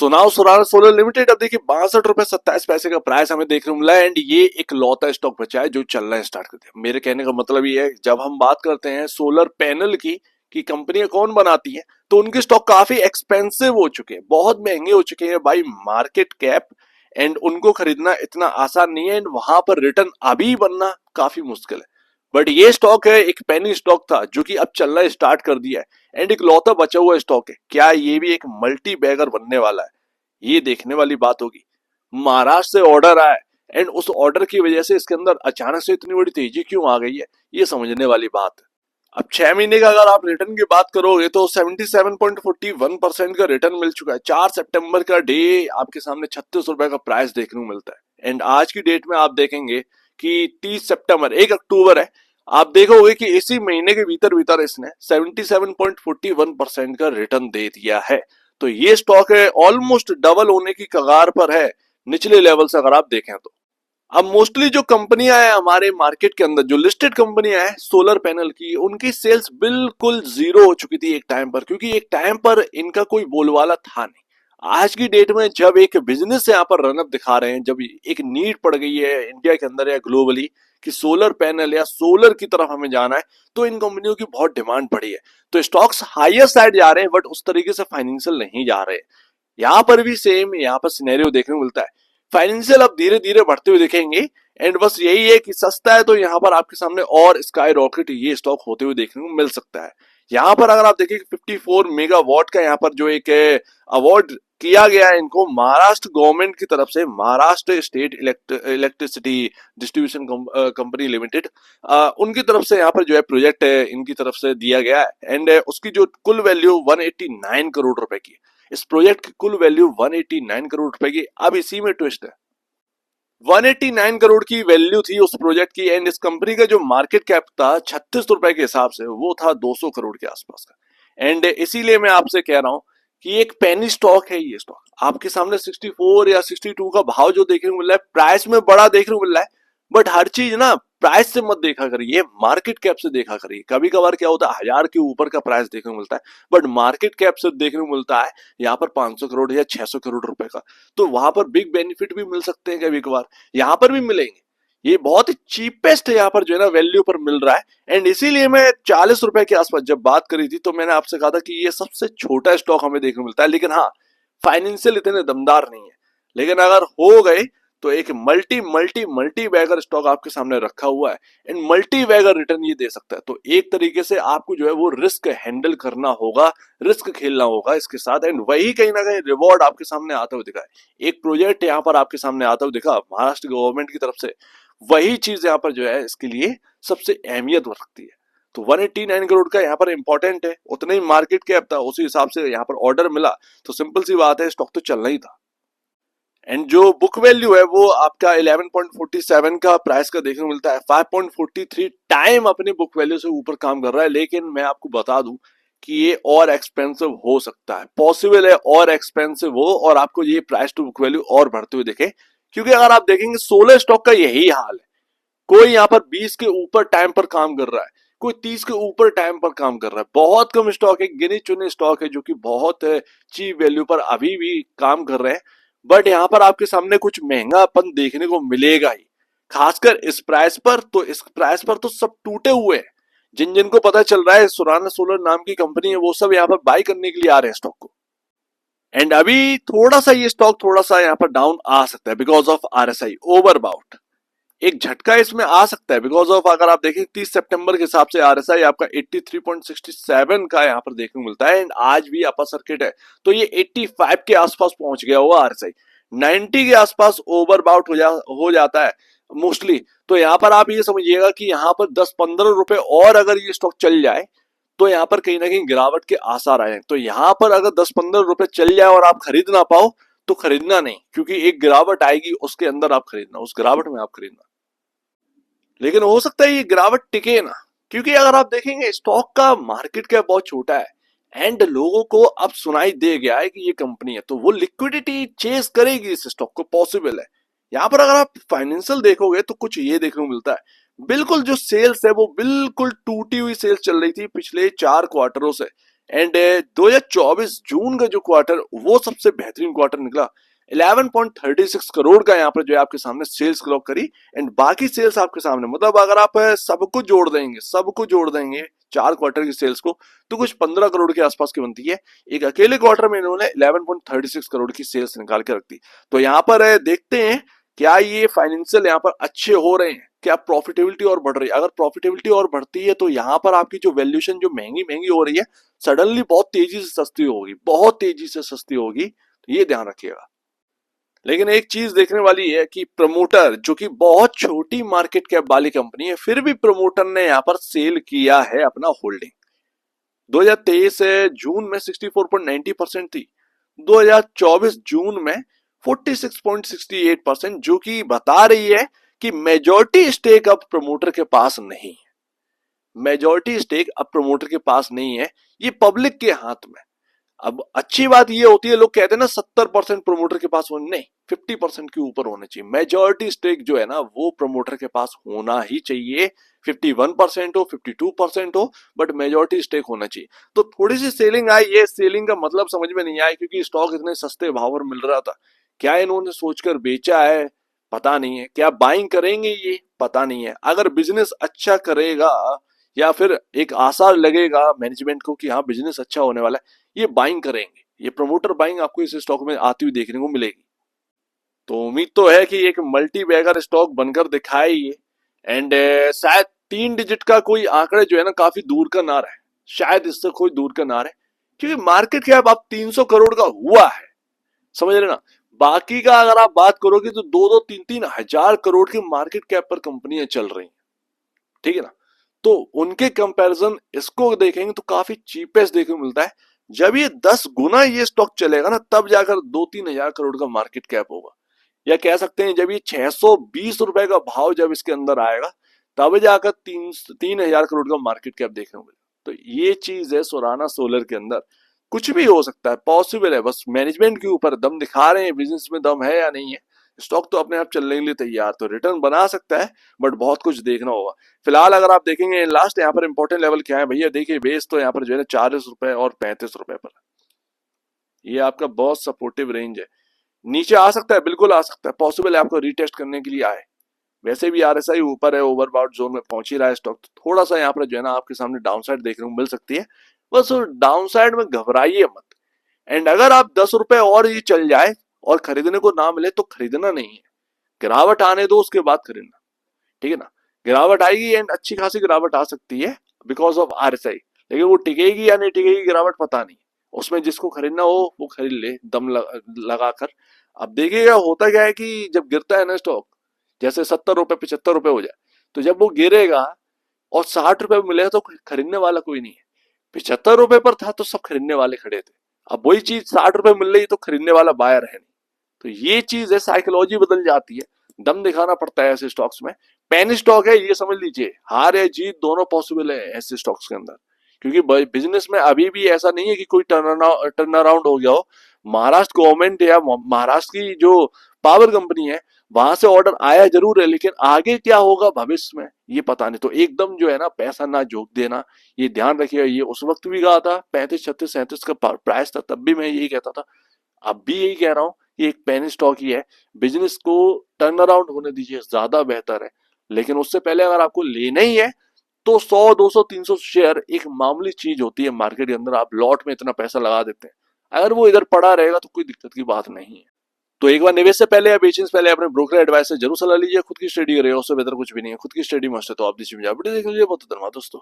सुनाओ Surana solar limited अब देखिए 62 रुपए 27 पैसे का प्राइस हमें देखने को मिला है एंड ये एक लौता स्टॉक बचा है जो चलना स्टार्ट कर दिया। मेरे कहने का मतलब ये है जब हम बात करते हैं सोलर पैनल की कि कंपनियां कौन बनाती है तो उनके स्टॉक काफी एक्सपेंसिव हो चुके हैं, बहुत महंगे हो चुके हैं बाई मार्केट कैप एंड उनको खरीदना इतना आसान नहीं है एंड वहां पर रिटर्न अभी बनना काफी मुश्किल है। बट ये स्टॉक है, एक पेनी स्टॉक था जो कि अब चलना स्टार्ट कर दिया है एंड एक लौता बचा हुआ स्टॉक है। क्या ये भी एक मल्टी बैगर बनने वाला है? ये देखने वाली बात होगी। महाराष्ट्र से ऑर्डर आया एंड उस ऑर्डर की वजह से इसके अंदर अचानक से इतनी बड़ी तेजी क्यों आ गई है, ये समझने वाली बात है। अब 6 महीने का अगर आप रिटर्न की बात करोगे तो 77.41% का रिटर्न मिल चुका है। 4 सितंबर का डे आपके सामने 36 रुपए का प्राइस देखने को मिलता है एंड आज की डेट में आप देखेंगे कि 30 सितंबर 1 अक्टूबर है। आप देखोगे कि इसी महीने के भीतर भीतर इसने 77.41% का रिटर्न दे दिया है। तो ये स्टॉक है ऑलमोस्ट डबल होने की कगार पर है निचले लेवल से अगर आप देखें तो। अब मोस्टली जो कंपनियां हैं हमारे मार्केट के अंदर, जो लिस्टेड कंपनियां हैं सोलर पैनल की, उनकी सेल्स बिल्कुल जीरो हो चुकी थी एक टाइम पर, क्योंकि एक टाइम पर इनका कोई बोलबाला था नहीं। आज की डेट में जब एक बिजनेस यहाँ पर रनअप दिखा रहे हैं, जब एक नीड पड़ गई है इंडिया के अंदर या ग्लोबली कि सोलर पैनल या सोलर की तरफ हमें जाना है, तो इन कंपनियों की बहुत डिमांड बढ़ी है। तो स्टॉक्स हायर साइड जा रहे हैं बट उस तरीके से फाइनेंशियल नहीं जा रहे। यहाँ पर भी सेम यहाँ पर सिनेरियो देखने को मिलता है। फाइनेंशियल अब धीरे धीरे बढ़ते हुए दिखेंगे एंड बस यही है कि सस्ता है तो यहाँ पर आपके सामने और स्काई रॉकेट ये स्टॉक होते हुए देखने को मिल सकता है। यहाँ पर अगर आप देखिए 54 मेगावाट का यहाँ पर जो एक अवार्ड किया गया है इनको महाराष्ट्र गवर्नमेंट की तरफ से, Maharashtra state electricity distribution company limited, उनकी तरफ से यहाँ पर जो है प्रोजेक्ट इनकी तरफ से दिया गया है एंड उसकी जो कुल वैल्यू 189 करोड़ रुपए की है। इस प्रोजेक्ट की कुल वैल्यू 189 करोड़ रुपए की। अब इसी में ट्विस्ट है, 189 करोड़ की वैल्यू थी उस प्रोजेक्ट की एंड इस कंपनी का जो मार्केट कैप था 36 रुपए के हिसाब से वो था 200 करोड़ के आसपास का। एंड इसीलिए मैं आपसे कह रहा हूं कि एक पेनी स्टॉक है ये स्टॉक। आपके सामने 64 या 62 का भाव जो देखने को मिल रहा है, प्राइस में बड़ा देखने को मिल रहा है, बट हर चीज ना प्राइस से मत देखा करिए, मार्केट कैप से देखा करिए। कभी कभार क्या होता है 1000 के ऊपर का प्राइस देखने को मिलता है बट मार्केट कैप से देखने को मिलता है यहाँ पर 500 करोड़ या 600 करोड़ रुपए का, तो वहां पर बिग बेनिफिट भी मिल सकते हैं कभी कभार, यहाँ पर भी मिलेंगे। ये बहुत ही चीपेस्ट यहाँ पर जो है ना वैल्यू पर मिल रहा है एंड इसीलिए मैं 40 रुपए के आसपास जब बात करी थी तो मैंने आपसे कहा था कि ये सबसे छोटा स्टॉक हमें देखने को मिलता है, लेकिन हाँ फाइनेंशियल इतने दमदार नहीं है। लेकिन अगर हो गए तो एक multi multi multibagger stock आपके सामने रखा हुआ है एंड मल्टी बैगर रिटर्न ये दे सकता है। तो एक तरीके से आपको जो है वो रिस्क हैंडल करना होगा, रिस्क खेलना होगा इसके साथ एंड वही कहीं ना कहीं रिवॉर्ड आपके सामने आता हुआ दिखा है। एक प्रोजेक्ट यहाँ पर आपके सामने आता हुआ दिखा महाराष्ट्र गवर्नमेंट की तरफ से, वही चीज यहाँ पर जो है इसके लिए सबसे अहमियत रखती है। तो 189 करोड़ का यहाँ पर इंपॉर्टेंट है, उतना ही मार्केट कैप था, उसी हिसाब से यहाँ पर ऑर्डर मिला, तो सिंपल सी बात है स्टॉक तो चलना ही था। एंड जो बुक वैल्यू है वो आपका 11.47 का प्राइस का देखने को मिलता है। 5.43 टाइम अपनी बुक वैल्यू से ऊपर काम कर रहा है, लेकिन मैं आपको बता दूं कि ये और एक्सपेंसिव हो सकता है, पॉसिबल है और एक्सपेंसिव हो और आपको ये प्राइस टू बुक वैल्यू और बढ़ते हुए दिखे। क्योंकि अगर आप देखेंगे सोलर स्टॉक का यही हाल है, कोई यहाँ पर 20 के ऊपर टाइम पर काम कर रहा है, कोई 30 के ऊपर टाइम पर काम कर रहा है। बहुत कम स्टॉक है, गिने चुने स्टॉक है जो कि बहुत चीप वैल्यू पर अभी भी काम कर रहे हैं। बट यहाँ पर आपके सामने कुछ महंगापन देखने को मिलेगा ही, खासकर इस प्राइस पर। तो इस प्राइस पर तो सब टूटे हुए हैं, जिन जिनको पता चल रहा है सुराना सोलर नाम की कंपनी है वो सब यहाँ पर बाय करने के लिए आ रहे हैं स्टॉक को। एंड अभी थोड़ा सा ये स्टॉक थोड़ा सा यहाँ पर डाउन आ सकता है बिकॉज ऑफ आरएसआई ओवरबाउट। एक झटका इसमें आ सकता है बिकॉज ऑफ, अगर आप देखें 30 सितंबर के हिसाब से आरएसआई आपका 83.67 का यहाँ पर देखने को मिलता है एंड आज भी अपर सर्किट है तो ये 85 के आसपास पहुंच गया हुआ आरएसआई। 90 के आसपास ओवरबाउट हो जाता है मोस्टली। तो यहाँ पर आप ये समझिएगा कि यहाँ पर 10-15 रुपए और अगर ये स्टॉक चल जाए तो यहाँ पर कहीं ना कहीं गिरावट के आसार आए। तो यहाँ पर अगर 10-15 रुपए चल जाए और आप खरीद ना पाओ तो खरीदना नहीं, क्योंकि एक गिरावट आएगी उसके अंदर आप खरीदना, उस गिरावट में आप खरीदना। लेकिन हो सकता है ये गिरावट टिके ना, क्योंकि अगर आप देखेंगे स्टॉक का मार्केट कैप बहुत छोटा है एंड लोगों को अब सुनाई दे गया है कि ये कंपनी है, तो वो लिक्विडिटी चेस करेगी इस स्टॉक को, पॉसिबल है। यहाँ पर अगर आप फाइनेंशियल देखोगे तो कुछ ये देखने को मिलता है, बिल्कुल जो सेल्स है वो बिल्कुल टूटी हुई सेल्स चल रही थी पिछले 4 क्वार्टरों से एंड 2024 जून का जो क्वार्टर वो सबसे बेहतरीन क्वार्टर निकला। 11.36 करोड़ का यहाँ पर जो है आपके सामने सेल्स क्लॉक करी। एंड बाकी सेल्स आपके सामने, मतलब अगर आप सबको जोड़ देंगे 4 क्वार्टर की सेल्स को, तो कुछ 15 करोड़ के आसपास की बनती है। एक अकेले क्वार्टर में इन्होंने 11.36 करोड़ की सेल्स निकाल के रख दी। तो यहाँ पर देखते हैं क्या ये फाइनेंशियल यहाँ पर अच्छे हो रहे हैं, क्या प्रॉफिटेबिलिटी और बढ़ रही है। अगर प्रॉफिटेबिलिटी और बढ़ती है तो यहाँ पर आपकी जो वैल्यूएशन जो महंगी महंगी हो रही है सडनली बहुत तेजी से सस्ती होगी, बहुत तेजी से सस्ती होगी, तो ये ध्यान रखिएगा। लेकिन एक चीज देखने वाली है कि प्रमोटर, जो कि बहुत छोटी मार्केट कैप वाली कंपनी है, फिर भी प्रमोटर ने यहाँ पर सेल किया है अपना होल्डिंग। 2023 जून में 64.90% थी, 2024 जून में 46.68%, जो कि बता रही है कि मेजॉरिटी स्टेक अब प्रमोटर के पास नहीं है। मेजॉरिटी स्टेक अब प्रमोटर के पास नहीं है, ये पब्लिक के हाथ में। अब अच्छी बात ये होती है, लोग कहते हैं ना 70% प्रमोटर के पास होने, नहीं, 50% के ऊपर होने चाहिए। मेजॉरिटी स्टेक जो है ना वो प्रमोटर के पास होना ही चाहिए। 51% हो, 52% हो, बट मेजॉरिटी स्टेक होना चाहिए। तो थोड़ी सी सेलिंग आई, ये सेलिंग का मतलब समझ में नहीं आया क्योंकि स्टॉक इतने सस्ते भाव पर मिल रहा था। क्या इन्होंने सोचकर बेचा है, पता नहीं है। क्या बाइंग करेंगे ये, पता नहीं है। अगर बिजनेस अच्छा करेगा या फिर एक आसार लगेगा मैनेजमेंट को कि हाँ बिजनेस अच्छा होने वाला है, ये बाइंग करेंगे। ये प्रमोटर बाइंग आपको इस स्टॉक में आती हुई देखने को मिलेगी। तो उम्मीद तो है कि एक मल्टी बैगर स्टॉक बनकर दिखाए ये। एंड शायद 3 डिजिट का कोई आंकड़े जो है ना काफी दूर का ना रहे, शायद इससे कोई दूर का ना रहे, क्योंकि मार्केट कैप अब 300 करोड़ का हुआ है, समझ रहे ना। बाकी का अगर आप बात करोगे तो 2-2, 3-3 हजार करोड़ की मार्केट कैप पर कंपनियां चल रही हैं, ठीक है ना। तो उनके कंपैरिजन इसको देखेंगे तो काफी चीपेस्ट देखने को मिलता है। जब ये 10 गुना ये स्टॉक चलेगा ना तब जाकर 2-3 हजार करोड़ का मार्केट कैप होगा। या कह सकते हैं जब ये 620 रुपए का भाव जब इसके अंदर आएगा तब जाकर 3-3 हजार करोड़ का मार्केट कैप देखने को मिलेगा। तो ये चीज है सोराना सोलर के अंदर, कुछ भी हो सकता है, पॉसिबल है। बस मैनेजमेंट के ऊपर दम दिखा रहे हैं, बिजनेस में दम है या नहीं है। स्टॉक तो अपने आप चलने के लिए तैयार, तो रिटर्न बना सकता है, बट बहुत कुछ देखना होगा। फिलहाल अगर आप देखेंगे लास्ट यहाँ पर इंपॉर्टेंट लेवल क्या है भैया, देखिए बेस तो यहाँ पर जो है 40 रुपए और 35 रुपए पर, ये आपका बहुत सपोर्टिव रेंज है। नीचे आ सकता है, बिल्कुल आ सकता है, पॉसिबल है आपको रीटेस्ट करने के लिए आए। वैसे भी आरएसआई ऊपर है, ओवरबॉट जोन में पहुंच ही रहा है स्टॉक, तो थोड़ा सा यहाँ पर जो है ना आपके सामने डाउन साइड देखने को मिल सकती है। बस डाउन साइड में घबराइए मत। एंड अगर आप 10 रुपए और ये चल जाए और खरीदने को ना मिले तो खरीदना नहीं है, गिरावट आने दो उसके बाद खरीदना, ठीक है ना। गिरावट आएगी एंड अच्छी खासी गिरावट आ सकती है बिकॉज ऑफ आरएसआई, लेकिन वो टिकेगी या नहीं टिकेगी गिरावट पता नहीं। उसमें जिसको खरीदना हो वो खरीद ले दम लगाकर। अब देखिएगा होता क्या है कि जब गिरता है ना स्टॉक, जैसे 70 रुपए 75 रुपए हो जाए, तो जब वो गिरेगा और 60 रुपए मिलेगा तो खरीदने वाला कोई नहीं है। 75 रुपए पर था तो सब खरीदने वाले खड़े थे, अब वही चीज 60 रुपए मिल रही तो खरीदने वाला बायर है नहीं। तो ये चीज है, साइकोलॉजी बदल जाती है, दम दिखाना पड़ता है ऐसे स्टॉक्स में। पेनी स्टॉक है ये समझ लीजिए, हार या जीत दोनों पॉसिबल है ऐसे स्टॉक्स के अंदर, क्योंकि बिजनेस में अभी भी ऐसा नहीं है कि कोई टर्न अराउंड हो गया हो। महाराष्ट्र गवर्नमेंट या महाराष्ट्र की जो पावर कंपनी है वहां से ऑर्डर आया जरूर है, लेकिन आगे क्या होगा भविष्य में ये पता नहीं। तो एकदम जो है ना पैसा ना झोंक देना, ये ध्यान रखिएगा। ये उस वक्त भी कहा था 35, 36, 37 का प्राइस था, तब भी मैं यही कहता था, अब भी यही कह रहा हूँ। ये एक पेनी स्टॉक ही है, बिजनेस को टर्न अराउंड होने दीजिए, ज्यादा बेहतर है। लेकिन उससे पहले अगर आपको लेना ही है तो 100, 200, 300 शेयर एक मामूली चीज होती है मार्केट के अंदर। आप लॉट में इतना पैसा लगा देते हैं, अगर वो इधर पड़ा रहेगा तो कोई दिक्कत की बात नहीं है। तो एक बार निवेश से पहले या बेचने से पहले अपने ब्रोकर एडवाइस से जरूर सलाह लीजिए। खुद की स्टडी करिएगा, उससे बेहतर कुछ भी नहीं है। खुद की स्टडी मस्त है तो आप दीजिए, बहुत धन्यवाद दोस्तों।